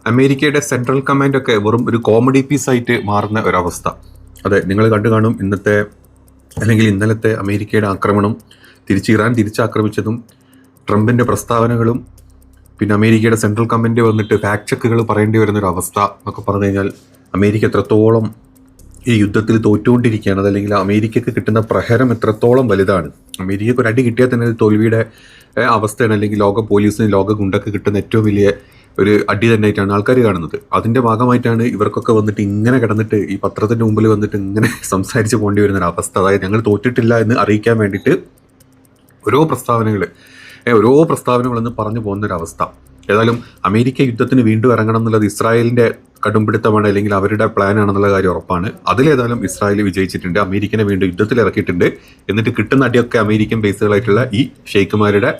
അമേരിക്കയുടെ central command ഒക്കെ വെറും ഒരു കോമഡി പീസായിട്ട് മാറുന്ന ഒരവസ്ഥ. അതെ, നിങ്ങൾ കണ്ടു കാണും ഇന്നത്തെ അല്ലെങ്കിൽ ഇന്നലത്തെ അമേരിക്കയുടെ ആക്രമണം, ഇറാൻ തിരിച്ചാക്രമിച്ചതും ട്രംപിൻ്റെ പ്രസ്താവനകളും, പിന്നെ അമേരിക്കയുടെ സെൻട്രൽ കമാൻഡ് വന്നിട്ട് ഫാക്ട് ചെക്കുകൾ പറയേണ്ടി വരുന്നൊരു അവസ്ഥ എന്നൊക്കെ പറഞ്ഞു കഴിഞ്ഞാൽ അമേരിക്ക എത്രത്തോളം ഈ യുദ്ധത്തിൽ തോറ്റുകൊണ്ടിരിക്കുകയാണ്. അതല്ലെങ്കിൽ അമേരിക്കക്ക് കിട്ടുന്ന പ്രഹരം എത്രത്തോളം വലുതാണ്. അമേരിക്കക്ക് ഒരു അടി കിട്ടിയാൽ തന്നെ ഒരു തോൽവിയുടെ അവസ്ഥയാണ്, അല്ലെങ്കിൽ ലോക പോലീസിന് ലോക ഗുണ്ടക്ക് കിട്ടുന്ന ഏറ്റവും വലിയ ഒരു അടി തന്നെയായിട്ടാണ് ആൾക്കാർ കാണുന്നത്. അതിൻ്റെ ഭാഗമായിട്ടാണ് ഇവർക്കൊക്കെ വന്നിട്ട് ഇങ്ങനെ കിടന്നിട്ട് ഈ പത്രത്തിൻ്റെ മുമ്പിൽ വന്നിട്ട് ഇങ്ങനെ സംസാരിച്ച് പോകേണ്ടി വരുന്നൊരു അവസ്ഥ. അതായത് ഞങ്ങൾ തോറ്റിട്ടില്ല എന്ന് അറിയിക്കാൻ വേണ്ടിയിട്ട് ഓരോ പ്രസ്താവനകളെന്ന് പറഞ്ഞു പോകുന്നൊരവസ്ഥ. ഏതായാലും അമേരിക്ക യുദ്ധത്തിന് വീണ്ടും ഇറങ്ങണം എന്നുള്ളത് ഇസ്രായേലിൻ്റെ കടുംപിടുത്തമാണ്, അല്ലെങ്കിൽ അവരുടെ പ്ലാൻ ആണെന്നുള്ള കാര്യം ഉറപ്പാണ്. അതിലേതായാലും ഇസ്രായേൽ വിജയിച്ചിട്ടുണ്ട്, അമേരിക്കനെ വീണ്ടും യുദ്ധത്തിൽ ഇറക്കിയിട്ടുണ്ട്. എന്നിട്ട് കിട്ടുന്ന അടിയൊക്കെ അമേരിക്കൻ ബേസുകളായിട്ടുള്ള ഈ ഷെയ്ഖുമാരുടെ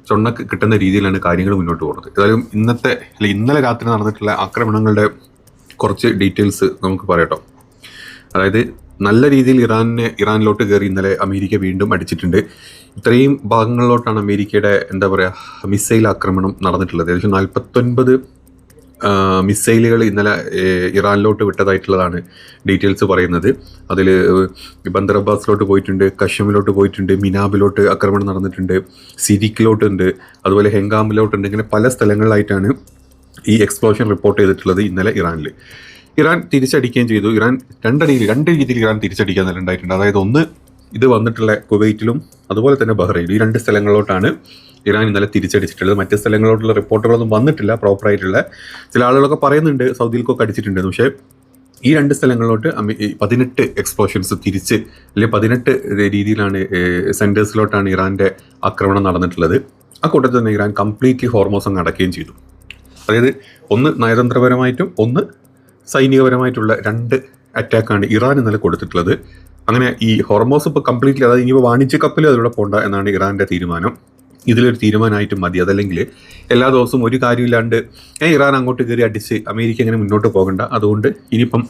ചൊണ്ണക്ക് കിട്ടുന്ന രീതിയിലാണ് കാര്യങ്ങൾ മുന്നോട്ട് പോകുന്നത്. ഏതായാലും ഇന്നലെ രാത്രി നടന്നിട്ടുള്ള ആക്രമണങ്ങളുടെ കുറച്ച് ഡീറ്റെയിൽസ് നമുക്ക് പറയട്ടോ. അതായത് നല്ല രീതിയിൽ ഇറാനിലോട്ട് കയറി ഇന്നലെ അമേരിക്ക വീണ്ടും അടിച്ചിട്ടുണ്ട്. ഇത്രയും ഭാഗങ്ങളിലോട്ടാണ് അമേരിക്കയുടെ മിസൈൽ ആക്രമണം നടന്നിട്ടുള്ളത്. ഏകദേശം 49 മിസൈലുകൾ ഇന്നലെ ഇറാനിലോട്ട് വിട്ടതായിട്ടുള്ളതാണ് ഡീറ്റെയിൽസ് പറയുന്നത്. അതിൽ ബന്ദർ അബ്ബാസിലോട്ട് പോയിട്ടുണ്ട്, കശ്മീരിലോട്ട് പോയിട്ടുണ്ട്, മിനാബിലോട്ട് ആക്രമണം നടന്നിട്ടുണ്ട്, സിരിക്കിലോട്ടുണ്ട്, അതുപോലെ ഹെങ്കാമിലോട്ടുണ്ട്. ഇങ്ങനെ പല സ്ഥലങ്ങളിലായിട്ടാണ് ഈ എക്സ്പ്ലോഷൻ റിപ്പോർട്ട് ചെയ്തിട്ടുള്ളത് ഇന്നലെ ഇറാനിൽ. ഇറാൻ തിരിച്ചടിക്കുകയും ചെയ്തു. ഇറാൻ രണ്ട് രീതിയിൽ ഇറാൻ തിരിച്ചടിക്കാൻ നല്ല ഉണ്ടായിട്ടുണ്ട്. അതായത് ഒന്ന്, ഇത് വന്നിട്ടുള്ള കുവൈറ്റിലും അതുപോലെ തന്നെ ബഹ്റൈനിലും, ഈ 2 സ്ഥലങ്ങളിലോട്ടാണ് ഇറാൻ ഇന്നലെ തിരിച്ചടിച്ചിട്ടുള്ളത്. മറ്റ് സ്ഥലങ്ങളിലോട്ടുള്ള റിപ്പോർട്ടുകളൊന്നും വന്നിട്ടില്ല പ്രോപ്പറായിട്ടുള്ള. ചില ആളുകളൊക്കെ പറയുന്നുണ്ട് സൗദിയിലേക്കൊക്കെ അടിച്ചിട്ടുണ്ടെന്ന്. പക്ഷേ ഈ 2 സ്ഥലങ്ങളിലോട്ട് 18 എക്സ്പ്ലോഷൻസ് തിരിച്ച്, അല്ലെങ്കിൽ 18 രീതിയിലാണ് സെൻറ്റേഴ്സിലോട്ടാണ് ഇറാൻ്റെ ആക്രമണം നടന്നിട്ടുള്ളത്. ആ കൂട്ടത്തിൽ തന്നെ ഇറാൻ കംപ്ലീറ്റ്ലി ഹോർമോസ് അങ്ങ് അടക്കുകയും ചെയ്തു. അതായത് ഒന്ന് നയതന്ത്രപരമായിട്ടും ഒന്ന് സൈനികപരമായിട്ടുള്ള 2 അറ്റാക്കാണ് ഇറാൻ ഇന്നലെ കൊടുത്തിട്ടുള്ളത്. അങ്ങനെ ഈ ഹോർമോസ് ഇപ്പോൾ കംപ്ലീറ്റ്ലി, അതായത് ഇനിയിപ്പോൾ വാണിജ്യ കപ്പലും അതിലൂടെ പോകണ്ട എന്നാണ് ഇറാൻ്റെ തീരുമാനം. ഇതിലൊരു തീരുമാനമായിട്ട് മതി. അതല്ലെങ്കിൽ എല്ലാ ദിവസവും ഒരു കാര്യമില്ലാണ്ട് ഇറാൻ അങ്ങോട്ട് കയറി അടിച്ച് അമേരിക്ക അങ്ങനെ മുന്നോട്ട് പോകണ്ട. അതുകൊണ്ട് ഇനിയിപ്പം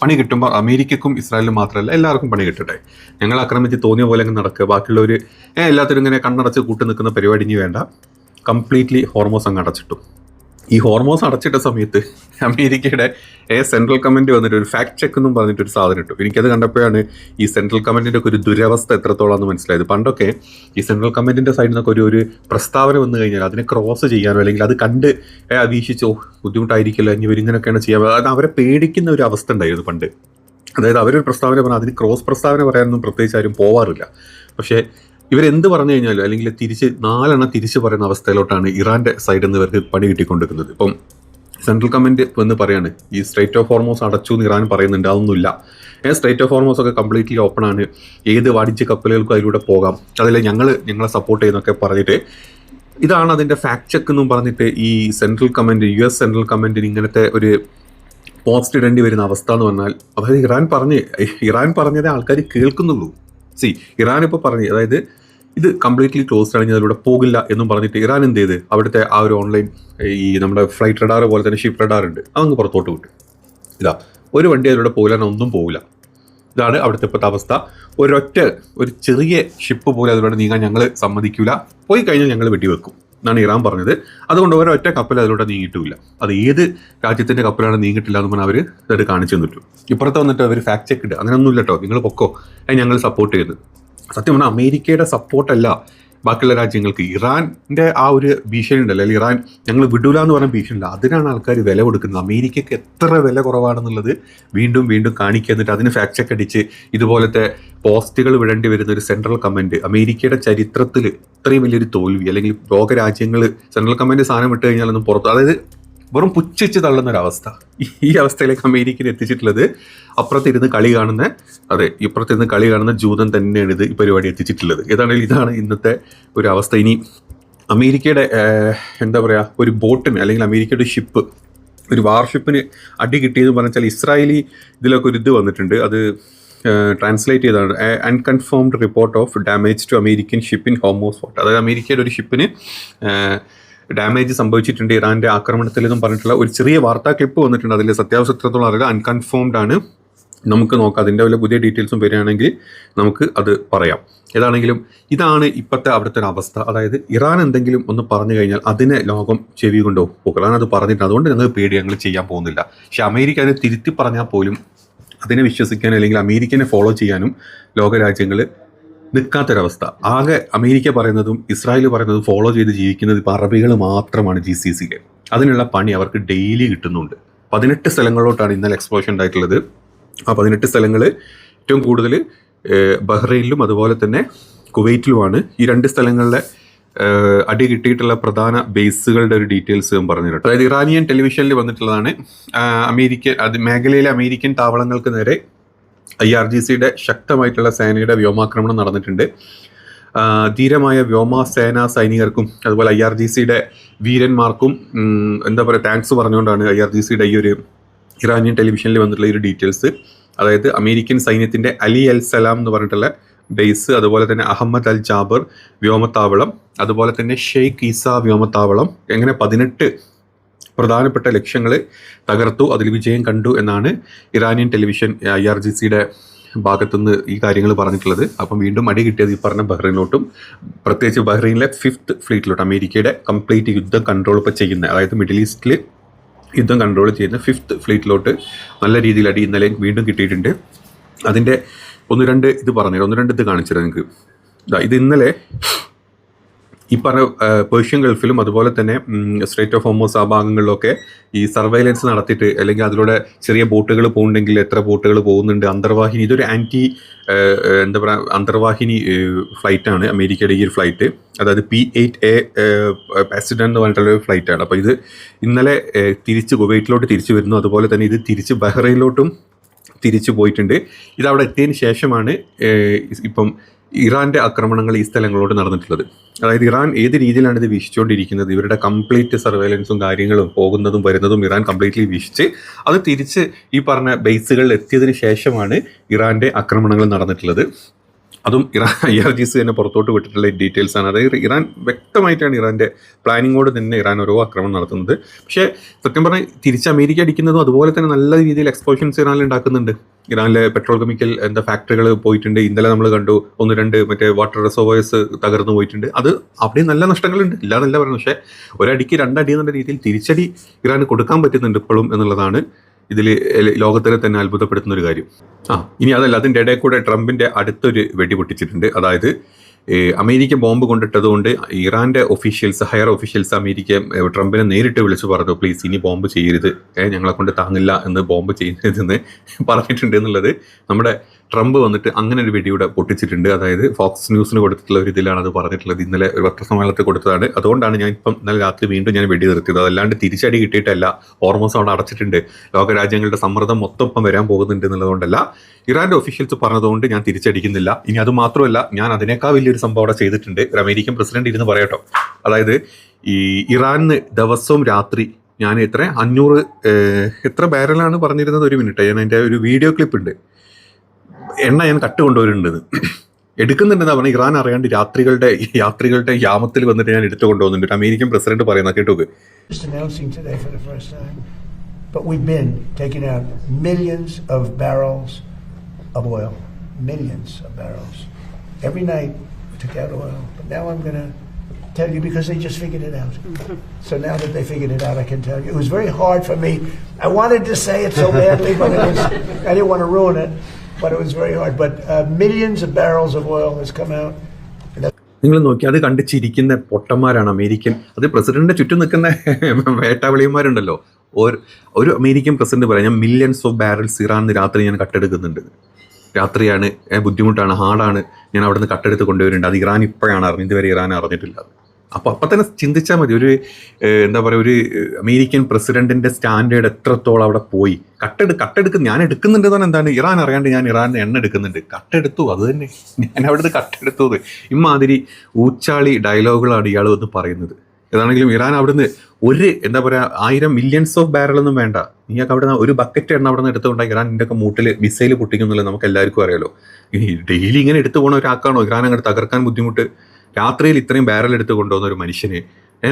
പണി കിട്ടുമ്പോൾ അമേരിക്കക്കും ഇസ്രായേലിനും മാത്രമല്ല എല്ലാവർക്കും പണി കിട്ടട്ടെ. ഞങ്ങൾ ആക്രമിച്ച് തോന്നിയ പോലെ അങ്ങ് നടക്കുക. ബാക്കിയുള്ളവർ എല്ലാത്തിനും ഇങ്ങനെ കണ്ണടച്ച് കൂട്ടി നിൽക്കുന്ന പരിപാടി ഇനി വേണ്ട. കംപ്ലീറ്റ്ലി ഹോർമോസ് അങ്ങ് അടച്ചിട്ടു. ഈ ഹോർമോസ് അടച്ചിട്ട സമയത്ത് അമേരിക്കയുടെ സെൻട്രൽ കമാൻഡ് വന്നിട്ട് ഒരു ഫാക്ട് ചെക്ക് എന്നും പറഞ്ഞിട്ടൊരു സാധനം ഇട്ടു. എനിക്കത് കണ്ടപ്പോഴാണ് ഈ സെൻട്രൽ കമാൻഡിൻ്റെ ഒക്കെ ഒരു ദുരവസ്ഥ എത്രത്തോളാന്ന് മനസ്സിലായത്. പണ്ടൊക്കെ ഈ സെൻട്രൽ കമാൻഡിൻ്റെ സൈഡിൽ നിന്നൊക്കെ ഒരു പ്രസ്താവന വന്നു കഴിഞ്ഞാൽ അതിനെ ക്രോസ് ചെയ്യാനോ അല്ലെങ്കിൽ അത് കണ്ട് വീക്ഷിച്ചോ ബുദ്ധിമുട്ടായിരിക്കില്ല, ഇനി ഇവരിങ്ങനെയൊക്കെയാണ് ചെയ്യാൻ, അത് അവരെ പേടിക്കുന്ന ഒരു അവസ്ഥ ഉണ്ടായിരുന്നു പണ്ട്. അതായത് അവരൊരു പ്രസ്താവന പറഞ്ഞാൽ അതിന് ക്രോസ് പ്രസ്താവന പറയാനൊന്നും പ്രത്യേകിച്ച് ആരും പോവാറില്ല. പക്ഷേ ഇവരെന്ത് പറഞ്ഞു കഴിഞ്ഞാലും അല്ലെങ്കിൽ തിരിച്ച് 4 തിരിച്ച് പറയുന്ന അവസ്ഥയിലോട്ടാണ് ഇറാൻ്റെ സൈഡിൽ നിന്ന് ഇവർക്ക് പണി കിട്ടിക്കൊണ്ടിരിക്കുന്നത്. ഇപ്പം സെൻട്രൽ കമാൻഡ് എന്ന് പറയാണ് ഈ സ്ട്രൈറ്റ് ഓഫ് ഹോർമോസ് അടച്ചു എന്ന് ഇറാൻ പറയുന്നുണ്ട്. അതൊന്നുമില്ല. സ്ട്രൈറ്റ് ഓഫ് ഹോർമോസ് ഒക്കെ കംപ്ലീറ്റ്ലി ഓപ്പൺ ആണ്, ഏത് വാണിജ്യ കപ്പലുകൾക്കും അതിലൂടെ പോകാം, അതിൽ ഞങ്ങളെ സപ്പോർട്ട് ചെയ്യുന്നൊക്കെ പറഞ്ഞിട്ട് ഇതാണ് അതിൻ്റെ ഫാക്ട് ചെക്ക് എന്നും പറഞ്ഞിട്ട് ഈ സെൻട്രൽ കമാൻഡ്, US സെൻട്രൽ കമാൻഡിന് ഇങ്ങനത്തെ ഒരു പോസ്റ്റ് ഇടേണ്ടി വരുന്ന അവസ്ഥ എന്ന് പറഞ്ഞാൽ, അതായത് ഇറാൻ പറഞ്ഞതേ ആൾക്കാർ കേൾക്കുന്നുള്ളൂ. ഇറാൻ ഇപ്പോൾ പറഞ്ഞു, അതായത് ഇത് കംപ്ലീറ്റ്ലി ക്ലോസ്ഡ് ആണെങ്കിൽ അതിലൂടെ പോകില്ല എന്നും പറഞ്ഞിട്ട് ഇറാൻ എന്ത് ചെയ്ത് അവിടുത്തെ ആ ഒരു ഓൺലൈൻ ഈ നമ്മുടെ ഫ്ലൈറ്റ് റഡാർ പോലെ തന്നെ ഷിപ്പ് റഡാർ ഉണ്ട്, അതങ്ങ് പുറത്തോട്ട് വിട്ടു. ഒരു വണ്ടി അതിലൂടെ പോകില്ല, ഒന്നും പോകില്ല. ഇതാണ് അവിടുത്തെ ഇപ്പോഴത്തെ അവസ്ഥ. ഒരു ചെറിയ ഷിപ്പ് പോലും അതിലൂടെ നീങ്ങാൻ ഞങ്ങൾ സമ്മതിക്കില്ല, പോയി കഴിഞ്ഞാൽ ഞങ്ങൾ വെടിവെക്കും എന്നാണ് ഇറാൻ പറഞ്ഞത്. അതുകൊണ്ട് ഒരൊറ്റ കപ്പൽ അതിലൂടെ നീങ്ങിയിട്ടില്ല. അത് ഏത് രാജ്യത്തിൻ്റെ കപ്പലാണ് നീങ്ങിയിട്ടില്ല എന്ന് പറഞ്ഞാൽ അവർ അത് കാണിച്ചു തന്നിട്ടു. ഇപ്പുറത്ത് വന്നിട്ട് അവർ ഫാക്ട് ചെക്ക് ഇട്ട് അങ്ങനെയൊന്നുമില്ല കേട്ടോ, നിങ്ങൾ പൊക്കോ, ഞങ്ങൾ സപ്പോർട്ട് ചെയ്ത്. സത്യം പറഞ്ഞാൽ അമേരിക്കയുടെ സപ്പോർട്ടല്ല ബാക്കിയുള്ള രാജ്യങ്ങൾക്ക്. ഇറാൻ്റെ ആ ഒരു ഭീഷണി ഉണ്ടല്ലോ, അല്ലെങ്കിൽ ഇറാൻ ഞങ്ങൾ വിടൂല എന്ന് പറഞ്ഞ ഭീഷണിയില്ല, അതിനാണ് ആൾക്കാർ വില കൊടുക്കുന്നത്. അമേരിക്കയ്ക്ക് എത്ര വില കുറവാണെന്നുള്ളത് വീണ്ടും വീണ്ടും കാണിക്കുക. എന്നിട്ട് അതിന് ഫാക്ട് ചെക്ക് അടിച്ച് ഇതുപോലത്തെ പോസ്റ്റുകൾ വിടേണ്ടി വരുന്ന ഒരു സെൻട്രൽ കമാൻഡ് അമേരിക്കയുടെ ചരിത്രത്തിൽ ഇത്രയും വലിയൊരു തോൽവി, അല്ലെങ്കിൽ ലോകരാജ്യങ്ങൾ സെൻട്രൽ കമാൻഡ് സാധനം വിട്ട് കഴിഞ്ഞാലൊന്നും പുറത്ത്, അതായത് വെറും പുച്ഛിച്ച് തള്ളുന്നൊരവസ്ഥ. ഈ അവസ്ഥയിലേക്ക് അമേരിക്കയിൽ എത്തിച്ചിട്ടുള്ളത് ഇപ്പുറത്തിരുന്ന് കളി കാണുന്ന ജൂതൻ തന്നെയാണ് ഈ പരിപാടി എത്തിച്ചിട്ടുള്ളത്. ഇതാണ് ഇന്നത്തെ ഒരു അവസ്ഥ. ഇനി അമേരിക്കയുടെ ഒരു ബോട്ടിന് അല്ലെങ്കിൽ അമേരിക്കയുടെ ഷിപ്പ്, ഒരു വാർഷിപ്പിന് അടി കിട്ടിയെന്ന് പറഞ്ഞാൽ ഇസ്രായേലി ഇതിലൊക്കെ ഒരു ഇത് വന്നിട്ടുണ്ട്. അത് ട്രാൻസ്ലേറ്റ് ചെയ്താണ് unconfirmed report of damage to American ship in Hormuz fort. അതായത് അമേരിക്കയുടെ ഒരു ഷിപ്പിന് ഡാമേജ് സംഭവിച്ചിട്ടുണ്ട് ഇറാൻ്റെ ആക്രമണത്തിൽ എന്നും പറഞ്ഞിട്ടുള്ള ഒരു ചെറിയ വാർത്താ ക്ലിപ്പ് വന്നിട്ടുണ്ട്. അതിൽ സത്യാവസ്ഥ എത്രത്തോളം അറിയില്ല, അൺകൺഫേംഡ് ആണ്. നമുക്ക് നോക്കാം. അതിൻ്റെ വല്ല പുതിയ ഡീറ്റെയിൽസും വരികയാണെങ്കിൽ നമുക്ക് അത് പറയാം. ഏതാണെങ്കിലും ഇതാണ് ഇപ്പോഴത്തെ അവിടുത്തെ ഒരു അവസ്ഥ. അതായത് ഇറാൻ എന്തെങ്കിലും ഒന്ന് പറഞ്ഞു കഴിഞ്ഞാൽ അതിനെ ലോകം ചെവി കൊണ്ടോ ഇറാൻ അത് പറഞ്ഞിട്ടുണ്ട്, അതുകൊണ്ട് ഞങ്ങൾ പേടി, ഞങ്ങൾ ചെയ്യാൻ പോകുന്നില്ല. പക്ഷെ അമേരിക്ക അതിനെ തിരുത്തി പറഞ്ഞാൽ പോലും അതിനെ വിശ്വസിക്കാനും അല്ലെങ്കിൽ അമേരിക്കനെ ഫോളോ ചെയ്യാനും ലോകരാജ്യങ്ങൾ നിൽക്കാത്തൊരവസ്ഥ. ആകെ അമേരിക്ക പറയുന്നതും ഇസ്രായേൽ പറയുന്നതും ഫോളോ ചെയ്ത് ജീവിക്കുന്നത് ഇപ്പോൾ അറബികൾ മാത്രമാണ് GCCയിൽ. അതിനുള്ള പണി അവർക്ക് ഡെയിലി കിട്ടുന്നുണ്ട്. 18 സ്ഥലങ്ങളിലോട്ടാണ് ഇന്നലെ എക്സ്പ്ലോഷൻ ഉണ്ടായിട്ടുള്ളത്. ആ 18 സ്ഥലങ്ങൾ ഏറ്റവും കൂടുതൽ ബഹ്റൈനിലും അതുപോലെ തന്നെ കുവൈറ്റിലുമാണ്. ഈ 2 സ്ഥലങ്ങളിലെ അടി കിട്ടിയിട്ടുള്ള പ്രധാന ബേസുകളുടെ ഒരു ഡീറ്റെയിൽസ് ഞാൻ പറഞ്ഞു കേട്ടോ. അതായത് ഇറാനിയൻ ടെലിവിഷനിൽ വന്നിട്ടുള്ളതാണ്. മേഖലയിലെ അമേരിക്കൻ താവളങ്ങൾക്ക് നേരെ IRGCയുടെ ശക്തമായിട്ടുള്ള സേനയുടെ വ്യോമാക്രമണം നടന്നിട്ടുണ്ട്. ധീരമായ വ്യോമസേനാ സൈനികർക്കും അതുപോലെ IRGCയുടെ വീരന്മാർക്കും എന്താ പറയുക താങ്ക്സ് പറഞ്ഞുകൊണ്ടാണ് IRGCയുടെ ഈ ഒരു ഇറാനിയൻ ടെലിവിഷനിൽ വന്നിട്ടുള്ള ഈ ഒരു ഡീറ്റെയിൽസ്. അതായത് അമേരിക്കൻ സൈന്യത്തിൻ്റെ അലി അൽ സലാം എന്ന് പറഞ്ഞിട്ടുള്ള ബേസ്, അതുപോലെ തന്നെ അഹമ്മദ് അൽ ജാബർ വ്യോമത്താവളം, അതുപോലെ തന്നെ ഷെയ്ഖ് ഈസ വ്യോമത്താവളം, എങ്ങനെ 18 പ്രധാനപ്പെട്ട ലക്ഷ്യങ്ങൾ തകർത്തു, അതിൽ വിജയം കണ്ടു എന്നാണ് ഇറാനിയൻ ടെലിവിഷൻ IRGCയുടെ ഭാഗത്തുനിന്ന് ഈ കാര്യങ്ങൾ പറഞ്ഞിട്ടുള്ളത്. അപ്പം വീണ്ടും അടി കിട്ടിയത് ഈ പറഞ്ഞ ബഹ്റൈനിലോട്ടും, പ്രത്യേകിച്ച് ബഹ്റൈനിലെ 5th ഫ്ലീറ്റിലോട്ട് അമേരിക്കയുടെ കംപ്ലീറ്റ് യുദ്ധം കൺട്രോൾ ഇപ്പോൾ ചെയ്യുന്ന, അതായത് മിഡിൽ ഈസ്റ്റിൽ യുദ്ധം കൺട്രോൾ ചെയ്യുന്ന 5th ഫ്ലീറ്റിലോട്ട് നല്ല രീതിയിൽ അടി ഇന്നലെ വീണ്ടും കിട്ടിയിട്ടുണ്ട്. അതിൻ്റെ 1-2 ഇത് പറഞ്ഞുതരാം, 1-2 ഇത് കാണിച്ചുതരാം നിങ്ങൾക്ക്. ഇത് ഇന്നലെ ഈ പറഞ്ഞ പേർഷ്യൻ ഗൾഫിലും അതുപോലെ തന്നെ സ്ട്രേറ്റ് ഓഫ് ഹോർമൂസ് ആ ഭാഗങ്ങളിലൊക്കെ ഈ സർവൈലൻസ് നടത്തിയിട്ട്, അല്ലെങ്കിൽ അതിലൂടെ ചെറിയ ബോട്ടുകൾ പോകുന്നുണ്ടെങ്കിൽ എത്ര ബോട്ടുകൾ പോകുന്നുണ്ട്, അന്തർവാഹിനി, ഇതൊരു എന്താ പറയുക അന്തർവാഹിനി ഫ്ലൈറ്റാണ് അമേരിക്കയുടെ ഈ ഒരു ഫ്ലൈറ്റ്. അതായത് P-8A പാസിഡൻ എന്ന് പറഞ്ഞിട്ടുള്ള ഒരു ഫ്ലൈറ്റാണ്. അപ്പോൾ ഇത് ഇന്നലെ തിരിച്ച് കുവൈറ്റിലോട്ട് തിരിച്ചു വരുന്നു. അതുപോലെ തന്നെ ഇത് തിരിച്ച് ബഹ്റൈനിലോട്ടും തിരിച്ചു പോയിട്ടുണ്ട്. ഇതവിടെ എത്തിയതിന് ശേഷമാണ് ഇപ്പം ഇറാൻ്റെ ആക്രമണങ്ങൾ ഈ സ്ഥലങ്ങളോട് നടന്നിട്ടുള്ളത്. അതായത് ഇറാൻ ഏത് രീതിയിലാണ് ഇത് വീക്ഷിച്ചുകൊണ്ടിരിക്കുന്നത്, ഇവരുടെ കംപ്ലീറ്റ് സർവൈലൻസും കാര്യങ്ങളും പോകുന്നതും വരുന്നതും ഇറാൻ കംപ്ലീറ്റ്ലി വീക്ഷിച്ച് അത് തിരിച്ച് ഈ പറഞ്ഞ ബേസുകളിൽ എത്തിയതിന് ശേഷമാണ് ഇറാൻ്റെ ആക്രമണങ്ങൾ നടന്നിട്ടുള്ളത്. അതും IRGC തന്നെ പുറത്തോട്ട് വിട്ടിട്ടുള്ള ഡീറ്റെയിൽസ് ആണ്. അതായത് ഇറാൻ വ്യക്തമായിട്ടാണ് ഇറാൻ്റെ പ്ലാനിങ്ങോട് തന്നെ ഇറാൻ ഓരോ ആക്രമണം നടത്തുന്നത്. പക്ഷേ സത്യം പറഞ്ഞാൽ തിരിച്ച് അമേരിക്ക അടിക്കുന്നതും അതുപോലെ തന്നെ നല്ല രീതിയിൽ എക്സ്പ്ലോഷൻസ് ഇറാനിൽ ഉണ്ടാക്കുന്നുണ്ട്. ഇറാനിലെ പെട്രോൾ കെമിക്കൽ ഫാക്ടറികൾ പോയിട്ടുണ്ട്. ഇന്നലെ നമ്മൾ കണ്ടു 1-2 മറ്റേ വാട്ടർ റിസർവോയേഴ്സ് തകർന്നു പോയിട്ടുണ്ട്. അത് അവിടെയും നല്ല നഷ്ടങ്ങളുണ്ട്, ഇല്ലാന്നല്ല പറയുന്നത്. പക്ഷേ ഒരടിക്ക് 2 അടി എന്നുള്ള രീതിയിൽ തിരിച്ചടി ഇറാന് കൊടുക്കാൻ പറ്റുന്നുണ്ട് ഇപ്പോഴും എന്നുള്ളതാണ് ഇതിൽ ലോകത്തിനെ തന്നെ അത്ഭുതപ്പെടുത്തുന്ന ഒരു കാര്യം. ഇനി അതല്ല, അതിൻ്റെ ഇടയിൽ കൂടെ ട്രംപിൻ്റെ അടുത്തൊരു വെടി പൊട്ടിച്ചിട്ടുണ്ട്. അതായത് അമേരിക്ക ബോംബ് കൊണ്ടിട്ടതുകൊണ്ട് ഇറാൻ്റെ ഒഫീഷ്യൽസ്, ഹയർ ഒഫീഷ്യൽസ് അമേരിക്ക ട്രംപിനെ നേരിട്ട് വിളിച്ച് പറഞ്ഞു, പ്ലീസ് ഇനി ബോംബ് ചെയ്യരുത്, ഞങ്ങളെ കൊണ്ട് താങ്ങില്ല എന്ന് ബോംബ് ചെയ്യുന്നതെന്ന് പറഞ്ഞിട്ടുണ്ട് എന്നുള്ളത് നമ്മുടെ ട്രംപ് വന്നിട്ട് അങ്ങനെ ഒരു വെടിയുടെ പൊട്ടിച്ചിട്ടുണ്ട്. അതായത് ഫോക്സ് ന്യൂസിന് കൊടുത്തിട്ടുള്ള ഒരു ഇതിലാണ് അത് പറഞ്ഞിട്ടുള്ളത്. ഇന്നലെ ഒരു പത്രസമ്മേളനത്തിൽ കൊടുത്തതാണ്. അതുകൊണ്ടാണ് ഞാൻ ഇപ്പം ഇന്നലെ രാത്രി വീണ്ടും ഞാൻ വെടി നിർത്തിയത്. അതല്ലാണ്ട് തിരിച്ചടി കിട്ടിയിട്ടല്ല. ഹോർമോസ് അവിടെ അടച്ചിട്ടുണ്ട്, ലോകരാജ്യങ്ങളുടെ സമ്മർദ്ദം മൊത്തം ഇപ്പം വരാൻ പോകുന്നുണ്ട് എന്നുള്ളതുകൊണ്ടല്ല, ഇറാൻ്റെ ഒഫീഷ്യൽസ് പറഞ്ഞതുകൊണ്ട് ഞാൻ തിരിച്ചടിക്കുന്നില്ല. ഇനി അത് മാത്രമല്ല, ഞാൻ അതിനേക്കാൾ വലിയൊരു സംഭവം അവിടെ ചെയ്തിട്ടുണ്ട്. ഒരു അമേരിക്കൻ പ്രസിഡന്റ് ഇരുന്ന് പറയട്ടോ. അതായത് ഈ ഇറാനിന് ദിവസവും രാത്രി ഞാൻ എത്ര 500 എത്ര ബാരലാണ് പറഞ്ഞിരുന്നത്, ഒരു മിനിറ്റ്, ഞാൻ അതിൻ്റെ ഒരു വീഡിയോ ക്ലിപ്പ് ഉണ്ട്, എണ്ണ ഞാൻ കട്ട് കൊണ്ടുവരുന്നുണ്ട്, എടുക്കുന്നുണ്ടെന്നാ പറഞ്ഞാൽ ഇറാൻ അറിയാണ്ട് യാത്രികളുടെ യാമത്തിൽ വന്നിട്ട് ഞാൻ എടുത്തു കൊണ്ടുപോകുന്നുണ്ട്. അമേരിക്കൻ പ്രസിഡന്റ് പറയുന്ന കേട്ടോക്ക്. But we've been taking out millions of barrels of oil, millions of barrels. Every night we took out oil. But now I'm going to tell you because they just figured it out. So now that they figured it out, I can tell you. It was very hard for me. I wanted to say it so badly, but I didn't want to ruin it. But it was very hard. But millions of barrels of oil has come out. നിങ്ങൾ നോക്കി, അത് കണ്ട് ചിരിക്കുന്ന പൊട്ടന്മാരാണ് American. അത് പ്രസിഡന്റിന്റെ ചുറ്റും നിൽക്കുന്ന വേട്ടാവളിയന്മാരുണ്ടല്ലോ. ഒരു അമേരിക്കൻ പ്രസിഡന്റ് പറയാം, ഞാൻ മില്യൺസ് ഓഫ് ബാരൽസ് ഇറാനിന്ന് രാത്രി ഞാൻ കട്ടെടുക്കുന്നുണ്ട്. രാത്രിയാണ്, ബുദ്ധിമുട്ടാണ്, ഹാർഡാണ്, ഞാൻ അവിടെ നിന്ന് കട്ടെടുത്ത് കൊണ്ടുവരുന്നുണ്ട്. അത് ഇറാൻ ഇപ്പോഴാണ് അറിഞ്ഞത്, ഇതുവരെ ഇറാൻ അറിഞ്ഞിട്ടില്ല. അപ്പോൾ അപ്പം തന്നെ ചിന്തിച്ചാൽ മതി, ഒരു എന്താ പറയുക, ഒരു അമേരിക്കൻ പ്രസിഡന്റിന്റെ സ്റ്റാൻഡേർഡ് എത്രത്തോളം അവിടെ പോയി. കട്ടെടുക്കും ഞാൻ എടുക്കുന്നുണ്ട് തന്നെ, എന്താണ് ഇറാൻ അറിയാണ്ട് ഞാൻ ഇറാനിൽ എണ്ണ എടുക്കുന്നുണ്ട്, കട്ടെടുത്തു, അത് തന്നെ ഞാൻ അവിടുന്ന് കട്ടെടുത്തത്. ഇമാതിരി ഊച്ചാളി ഡയലോഗുകളാണ് ഇയാൾ വന്ന് പറയുന്നത്. ഏതാണെങ്കിലും ഇറാൻ അവിടുന്ന് എന്താ പറയുക, 1000 മില്യൺസ് ഓഫ് ബാരലൊന്നും വേണ്ട, നിങ്ങൾക്ക് അവിടെ ഒരു ബക്കറ്റ് എണ്ണ അവിടെ നിന്ന് എടുത്തുകൊണ്ടാൽ ഇറാൻ ഇതിൻ്റെയൊക്കെ മൂട്ടിൽ മിസൈൽ പൊട്ടിക്കുന്നില്ല, നമുക്ക് എല്ലാവർക്കും അറിയാലോ. ഇനി ഡെയിലി ഇങ്ങനെ എടുത്തു പോകണ ഒരാൾക്കാണോ ഇറാൻ അങ്ങോട്ട് തകർക്കാൻ ബുദ്ധിമുട്ട്? രാത്രിയിൽ ഇത്രയും ബാരൽ എടുത്ത് കൊണ്ടുപോകുന്ന ഒരു മനുഷ്യന്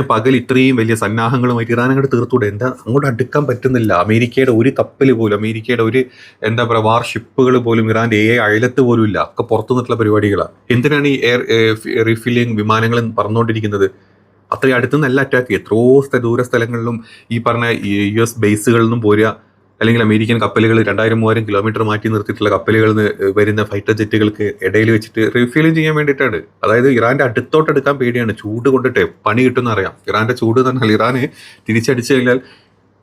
പകൽ ഇത്രയും വലിയ സന്നാഹങ്ങളുമായിട്ട് ഇറാൻ അങ്ങോട്ട് തീർത്തൂടെ? എന്താ അങ്ങോട്ട് അടുക്കാൻ പറ്റുന്നില്ല. അമേരിക്കയുടെ ഒരു കപ്പൽ പോലും, അമേരിക്കയുടെ ഒരു എന്താ പറയുക വാർഷിപ്പുകൾ പോലും ഇറാൻ്റെ അയലത്ത് പോലും ഇല്ല. ഒക്കെ പുറത്തു നിന്നിട്ടുള്ള പരിപാടികളാണ്. എന്തിനാണ് ഈ എയർ റീഫില്ലിങ് വിമാനങ്ങൾ പറന്നുകൊണ്ടിരിക്കുന്നത്? അത്രയും അടുത്തുനിന്നല്ല അറ്റാക്ക്. എത്രയോ ദൂര സ്ഥലങ്ങളിലും ഈ പറഞ്ഞ US ബേസുകളിൽ നിന്നും പോരുക, അല്ലെങ്കിൽ അമേരിക്കൻ കപ്പലുകൾ 2000-3000 കിലോമീറ്റർ മാറ്റി നിർത്തിയിട്ടുള്ള കപ്പലുകളിൽ നിന്ന് വരുന്ന ഫൈറ്റർ ജെറ്റുകൾക്ക് ഇടയിൽ വെച്ചിട്ട് റീഫില്ലിങ് ചെയ്യാൻ വേണ്ടിയിട്ടാണ്. അതായത് ഇറാൻ്റെ അടുത്തോട്ടെടുക്കാൻ പേടിയാണ്. ചൂട് കൊണ്ടിട്ട് പണി കിട്ടുമെന്ന് അറിയാം. ഇറാൻ്റെ ചൂട് എന്ന് പറഞ്ഞാൽ ഇറാന് തിരിച്ചടിച്ചു കഴിഞ്ഞാൽ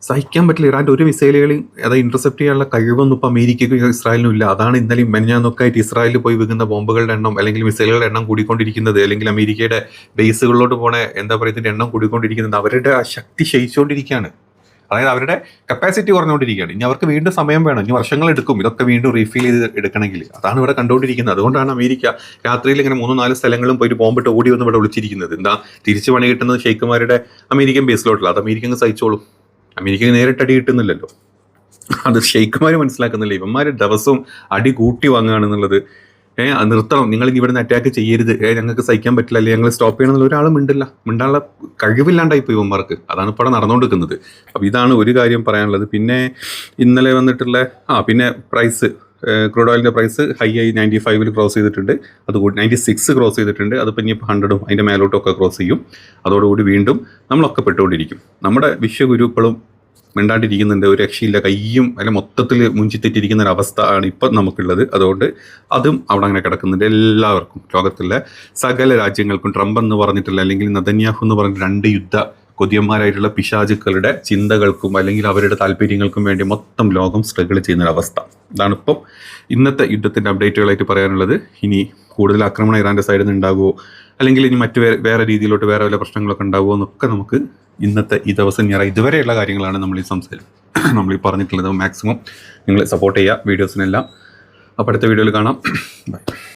സഹിക്കാൻ പറ്റില്ല. ഇറാൻ്റെ ഒരു മിസൈലുകളെയും അതായത് ഇന്റർസെപ്റ്റ് ചെയ്യാനുള്ള കഴിവൊന്നും ഇപ്പോൾ അമേരിക്കയ്ക്കും ഇസ്രായേലിനും ഇല്ല. അതാണ് ഇന്നലെയും മെനഞ്ഞാന്നൊക്കെ ആയിട്ട് ഇസ്രായേലിൽ പോയി വീകുന്ന ബോംബുകളുടെ എണ്ണം അല്ലെങ്കിൽ മിസൈലുകളുടെ എണ്ണം കൂടിക്കൊണ്ടിരിക്കുന്നത്, അല്ലെങ്കിൽ അമേരിക്കയുടെ ബേസുകളിലോട്ട് പോണ എന്താ പറയുക എണ്ണം കൂടിക്കൊണ്ടിരിക്കുന്നത്. അവരുടെ ആ ശക്തി ക്ഷയിച്ചുകൊണ്ടിരിക്കുകയാണ്. അതായത് അവരുടെ കപ്പാസിറ്റി കുറഞ്ഞുകൊണ്ടിരിക്കുകയാണ്. ഇനി അവർക്ക് വീണ്ടും സമയം വേണം, ഇനി വർഷങ്ങളെടുക്കും ഇതൊക്കെ വീണ്ടും റീഫിൽ ചെയ്ത് എടുക്കണമെങ്കിൽ. അതാണ് ഇവിടെ കണ്ടുകൊണ്ടിരിക്കുന്നത്. അതുകൊണ്ടാണ് അമേരിക്ക രാത്രിയിൽ ഇങ്ങനെ 3-4 സ്ഥലങ്ങളും പോയിട്ട് ബോംബിട്ട് ഓടി വന്ന് ഇവിടെ വിളിച്ചിരിക്കുന്നത്. എന്താ തിരിച്ചു പണി കിട്ടുന്നത് ഷെയ്ഖുമാരുടെ അമേരിക്കൻ ബേസിലോട്ടുള്ള. അത് അമേരിക്കൻ സഹിച്ചോളും. അമേരിക്കക്ക് നേരിട്ട് അടി കിട്ടുന്നില്ലല്ലോ. അത് ഷെയ്ഖുമാർ മനസ്സിലാക്കുന്നില്ല. ഇവന്മാർ ദിവസവും അടി കൂട്ടി വാങ്ങുകയാണെന്നുള്ളത്. നിർത്തണം, നിങ്ങൾ ഇനി ഇവിടുന്ന് അറ്റാക്ക് ചെയ്യരുത്, ഞങ്ങൾക്ക് സഹിക്കാൻ പറ്റില്ല, അല്ലെങ്കിൽ ഞങ്ങൾ സ്റ്റോപ്പ് ചെയ്യണമെന്നുള്ള ഒരാളും മിണ്ടാനുള്ള കഴിവില്ലാണ്ടായി പോയി ഇവന്മാർക്ക്. അതാണ് ഇപ്പോൾ നടന്നുകൊണ്ടിരിക്കുന്നത്. അപ്പോൾ ഇതാണ് ഒരു കാര്യം പറയാനുള്ളത്. പിന്നെ ഇന്നലെ വന്നിട്ടുള്ള പിന്നെ പ്രൈസ്, ക്രൂഡ് ഓയിലിൻ്റെ പ്രൈസ് ഹൈ ആയി 95 ക്രോസ് ചെയ്തിട്ടുണ്ട്. അതുകൂടി 96 ക്രോസ് ചെയ്തിട്ടുണ്ട്. അതിപ്പോൾ ഇനി 100 അതിൻ്റെ മേലോട്ടൊക്കെ ക്രോസ് ചെയ്യും. അതോടുകൂടി വീണ്ടും നമ്മളൊക്കെ പെട്ടുകൊണ്ടിരിക്കും. നമ്മുടെ വിശ്വഗുരു ഇപ്പോഴും മിണ്ടാണ്ടിരിക്കുന്നുണ്ട്. ഒരു രക്ഷയില്ല. കയ്യും അല്ല മൊത്തത്തിൽ മുഞ്ചിത്തെറ്റിരിക്കുന്ന ഒരു അവസ്ഥ ആണ് ഇപ്പം നമുക്കുള്ളത്. അതുകൊണ്ട് അതും അവിടെ അങ്ങനെ കിടക്കുന്നുണ്ട്. എല്ലാവർക്കും, ലോകത്തിലെ സകല രാജ്യങ്ങൾക്കും ട്രംപ് എന്ന് പറഞ്ഞിട്ടുള്ള അല്ലെങ്കിൽ നെതന്യാഹു എന്ന് പറഞ്ഞിട്ട് 2 യുദ്ധ കൊതിയന്മാരായിട്ടുള്ള പിശാചുക്കളുടെ ചിന്തകൾക്കും അല്ലെങ്കിൽ അവരുടെ താല്പര്യങ്ങൾക്കും വേണ്ടി മൊത്തം ലോകം സ്ട്രഗിൾ ചെയ്യുന്നൊരവസ്ഥ. ഇതാണിപ്പം ഇന്നത്തെ യുദ്ധത്തിൻ്റെ അപ്ഡേറ്റുകളായിട്ട് പറയാനുള്ളത്. ഇനി കൂടുതൽ ആക്രമണം ഇറാൻ്റെ സൈഡിൽ നിന്ന് ഉണ്ടാകുമോ, അല്ലെങ്കിൽ ഇനി മറ്റു വേറെ രീതിയിലോട്ട് വേറെ വല്ല പ്രശ്നങ്ങളൊക്കെ ഉണ്ടാകുമോ എന്നൊക്കെ നമുക്ക് ഇന്നത്തെ ഈ ദിവസം ഇതുവരെയുള്ള കാര്യങ്ങളാണ് നമ്മളീ പറഞ്ഞിട്ടുള്ളത്. മാക്സിമം നിങ്ങൾ സപ്പോർട്ട് ചെയ്യുക വീഡിയോസിനെല്ലാം. അപ്പോൾ അടുത്ത വീഡിയോയിൽ കാണാം. ബൈ.